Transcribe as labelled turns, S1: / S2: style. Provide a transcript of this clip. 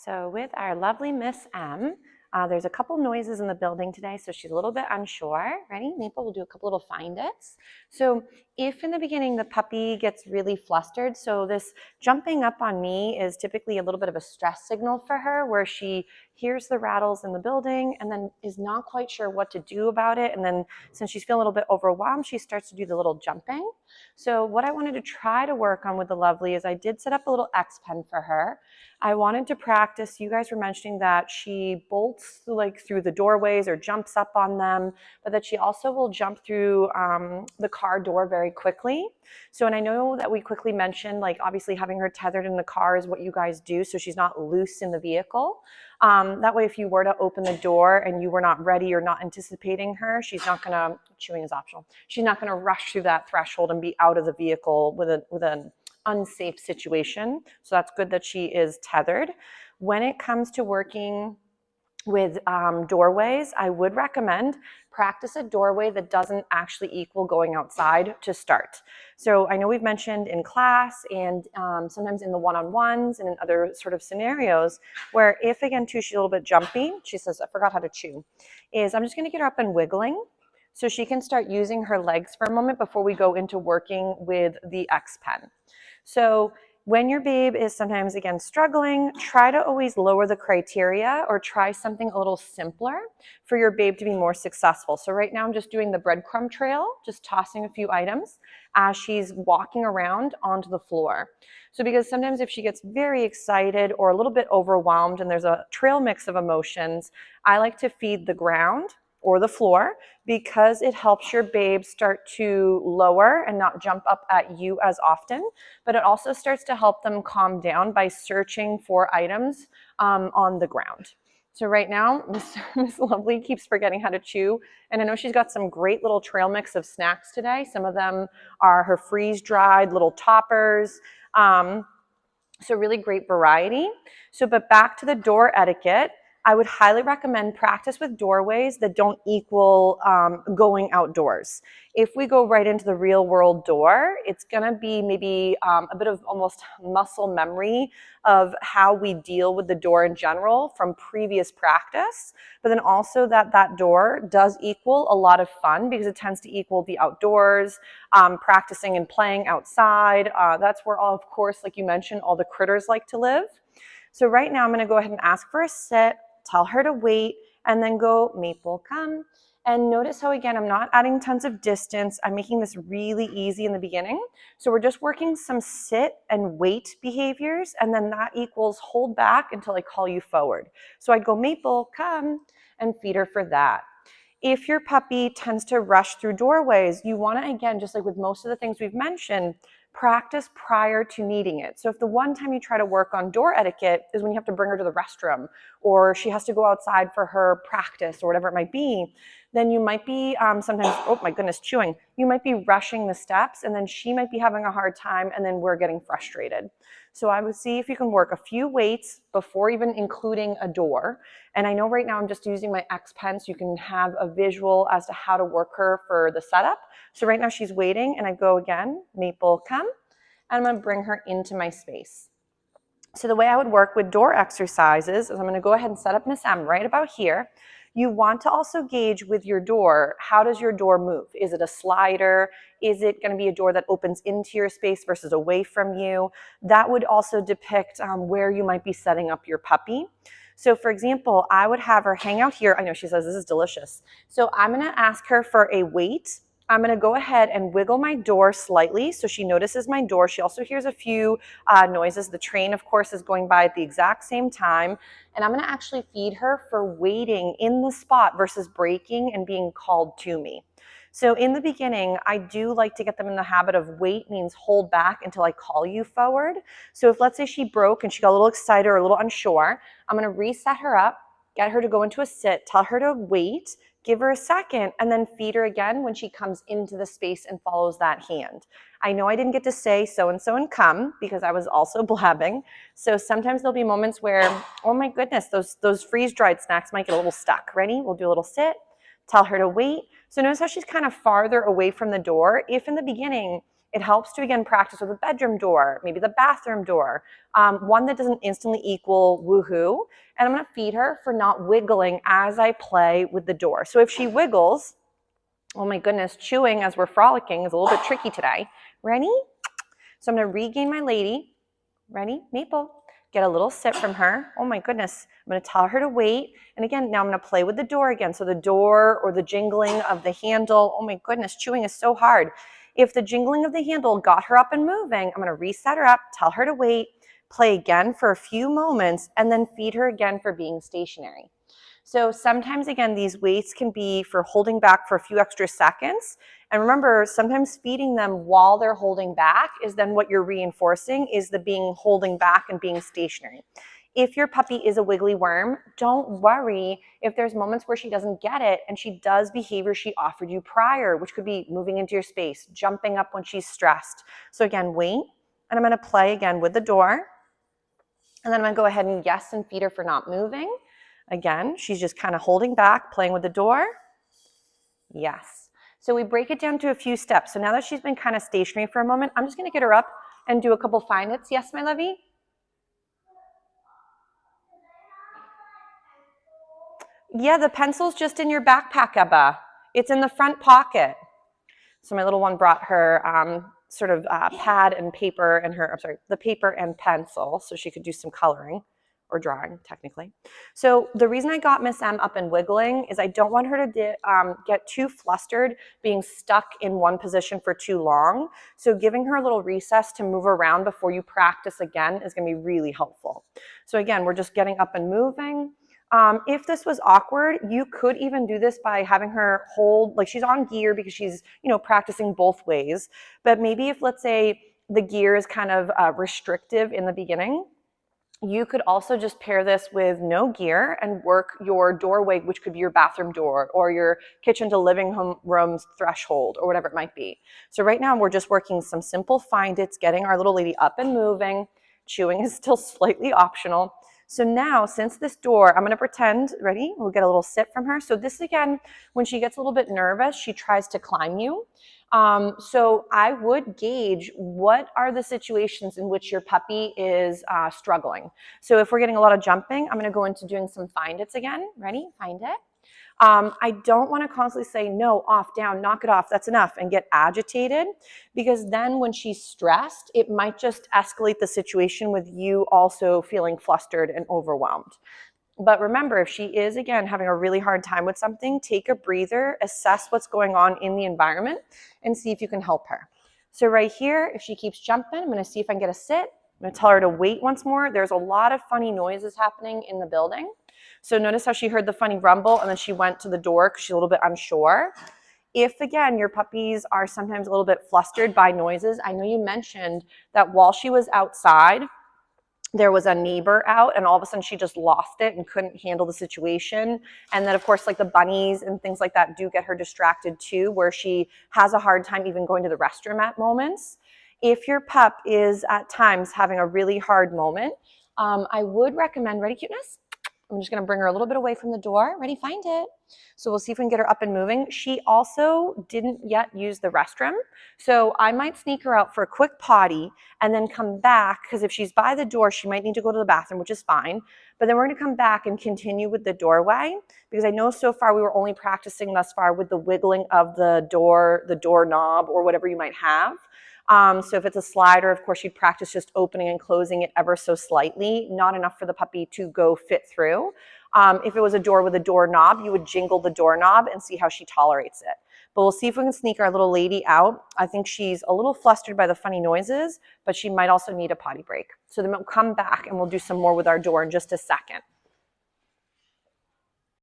S1: So with our lovely Miss M, there's a couple noises in the building today, so she's a little bit unsure. Ready? Maple will do a couple little find its. So if in the beginning the puppy gets really flustered, so this jumping up on me is typically a little bit of a stress signal for her, where she hears the rattles in the building and then is not quite sure what to do about it. And then since she's feeling a little bit overwhelmed, she starts to do the little jumping. So what I wanted to try to work on with the lovely is I did set up a little X pen for her. I wanted to practice, you guys were mentioning that she bolts like through the doorways or jumps up on them, but that she also will jump through the car door very quickly. So, and I know that we quickly mentioned, like obviously having her tethered in the car is what you guys do, so she's not loose in the vehicle. That way, if you were to open the door and you were not ready or not anticipating her, she's not gonna, chewing is optional, she's not gonna rush through that threshold and be out of the vehicle with an unsafe situation. So that's good that she is tethered. When it comes to working with doorways, I would recommend practice a doorway that doesn't actually equal going outside to start. So I know we've mentioned in class and sometimes in the one-on-ones and in other sort of scenarios where if, again, too, she's a little bit jumpy, she says, I forgot how to chew, is I'm just gonna get her up and wiggling so she can start using her legs for a moment before we go into working with the X pen. So when your babe is sometimes, again, struggling, try to always lower the criteria or try something a little simpler for your babe to be more successful. So right now I'm just doing the breadcrumb trail, just tossing a few items as she's walking around onto the floor. So because sometimes if she gets very excited or a little bit overwhelmed and there's a trail mix of emotions, I like to feed the ground or the floor, because it helps your babe start to lower and not jump up at you as often, but it also starts to help them calm down by searching for items on the ground. So right now, Miss Lovely keeps forgetting how to chew, and I know she's got some great little trail mix of snacks today. Some of them are her freeze-dried little toppers, so really great variety. So, but back to the door etiquette, I would highly recommend practice with doorways that don't equal going outdoors. If we go right into the real world door, it's gonna be maybe a bit of almost muscle memory of how we deal with the door in general from previous practice, but then also that door does equal a lot of fun because it tends to equal the outdoors, practicing and playing outside. That's where all, of course, like you mentioned, all the critters like to live. So right now I'm gonna go ahead and ask for a sit, tell her to wait, and then go, Maple, come. And notice how, again, I'm not adding tons of distance. I'm making this really easy in the beginning. So we're just working some sit and wait behaviors, and then that equals hold back until I call you forward. So I'd go, Maple, come, and feed her for that. If your puppy tends to rush through doorways, you wanna, again, just like with most of the things we've mentioned, practice prior to needing it. So if the one time you try to work on door etiquette is when you have to bring her to the restroom or she has to go outside for her practice or whatever it might be, then you might be sometimes, oh my goodness, chewing. You might be rushing the steps and then she might be having a hard time and then we're getting frustrated. So I would see if you can work a few weights before even including a door. And I know right now I'm just using my X pen so you can have a visual as to how to work her for the setup. So right now she's waiting and I go again, Maple, come, and I'm gonna bring her into my space. So the way I would work with door exercises is I'm gonna go ahead and set up Miss M right about here. You want to also gauge with your door, how does your door move? Is it a slider? Is it gonna be a door that opens into your space versus away from you? That would also depict where you might be setting up your puppy. So for example, I would have her hang out here. I know she says this is delicious. So I'm gonna ask her for a wait. I'm gonna go ahead and wiggle my door slightly so she notices my door. She also hears a few noises. The train, of course, is going by at the exact same time. And I'm gonna actually feed her for waiting in the spot versus breaking and being called to me. So in the beginning, I do like to get them in the habit of wait means hold back until I call you forward. So if let's say she broke and she got a little excited or a little unsure, I'm gonna reset her up, get her to go into a sit, tell her to wait, give her a second, and then feed her again when she comes into the space and follows that hand. I know I didn't get to say so-and-so and come because I was also blabbing. So sometimes there'll be moments where, oh my goodness, those freeze-dried snacks might get a little stuck. Ready? We'll do a little sit, tell her to wait. So notice how she's kind of farther away from the door. If in the beginning, It helps to, again, practice with a bedroom door, maybe the bathroom door, one that doesn't instantly equal woohoo. And I'm going to feed her for not wiggling as I play with the door. So if she wiggles, oh my goodness, chewing as we're frolicking is a little bit tricky today. Ready? So I'm going to regain my lady. Ready? Maple. Get a little sit from her. Oh my goodness. I'm going to tell her to wait. And again, now I'm going to play with the door again. So the door or the jingling of the handle. Oh my goodness, chewing is so hard. If the jingling of the handle got her up and moving, I'm going to reset her up, tell her to wait, play again for a few moments, and then feed her again for being stationary. So sometimes, again, these waits can be for holding back for a few extra seconds. And remember, sometimes feeding them while they're holding back is then what you're reinforcing is the being holding back and being stationary. If your puppy is a wiggly worm, don't worry if there's moments where she doesn't get it and she does behavior she offered you prior, which could be moving into your space, jumping up when she's stressed. So again, wait, and I'm going to play again with the door. And then I'm going to go ahead and yes and feed her for not moving. Again, she's just kind of holding back, playing with the door. Yes. So we break it down to a few steps. So now that she's been kind of stationary for a moment, I'm just going to get her up and do a couple find its. Yes, my lovey? Yeah, the pencil's just in your backpack, Ebba. It's in the front pocket. So my little one brought her sort of pad and paper and the paper and pencil so she could do some coloring. Or drawing, technically. So the reason I got Miss M up and wiggling is I don't want her to get too flustered being stuck in one position for too long. So giving her a little recess to move around before you practice again is going to be really helpful. So again, we're just getting up and moving. If this was awkward, you could even do this by having her hold, like she's on gear because she's, practicing both ways. But maybe if, let's say, the gear is kind of restrictive in the beginning, you could also just pair this with no gear and work your doorway, which could be your bathroom door or your kitchen to living room's threshold or whatever it might be. So right now we're just working some simple find its, getting our little lady up and moving. Chewing is still slightly optional. So now, since this door, I'm going to pretend, ready? We'll get a little sit from her. So this, again, when she gets a little bit nervous, she tries to climb you. So I would gauge what are the situations in which your puppy is struggling. So if we're getting a lot of jumping, I'm going to go into doing some find its again. Ready? Find it. I don't want to constantly say, no, off, down, knock it off, that's enough, and get agitated, because then when she's stressed, it might just escalate the situation with you also feeling flustered and overwhelmed. But remember, if she is, again, having a really hard time with something, take a breather, assess what's going on in the environment, and see if you can help her. So right here, if she keeps jumping, I'm going to see if I can get a sit. I'm going to tell her to wait once more. There's a lot of funny noises happening in the building. So notice how she heard the funny rumble and then she went to the door because she's a little bit unsure. If, again, your puppies are sometimes a little bit flustered by noises, I know you mentioned that while she was outside, there was a neighbor out and all of a sudden she just lost it and couldn't handle the situation. And then, of course, like the bunnies and things like that do get her distracted too, where she has a hard time even going to the restroom at moments. If your pup is at times having a really hard moment, I would recommend, ready, cuteness? I'm just going to bring her a little bit away from the door. Ready? Find it. So we'll see if we can get her up and moving. She also didn't yet use the restroom. So I might sneak her out for a quick potty and then come back, because if she's by the door, she might need to go to the bathroom, which is fine. But then we're going to come back and continue with the doorway, because I know so far we were only practicing thus far with the wiggling of the doorknob or whatever you might have. So if it's a slider, of course, you'd practice just opening and closing it ever so slightly, not enough for the puppy to go fit through. If it was a door with a doorknob, you would jingle the doorknob and see how she tolerates it. But we'll see if we can sneak our little lady out. I think she's a little flustered by the funny noises, but she might also need a potty break. So then we'll come back and we'll do some more with our door in just a second.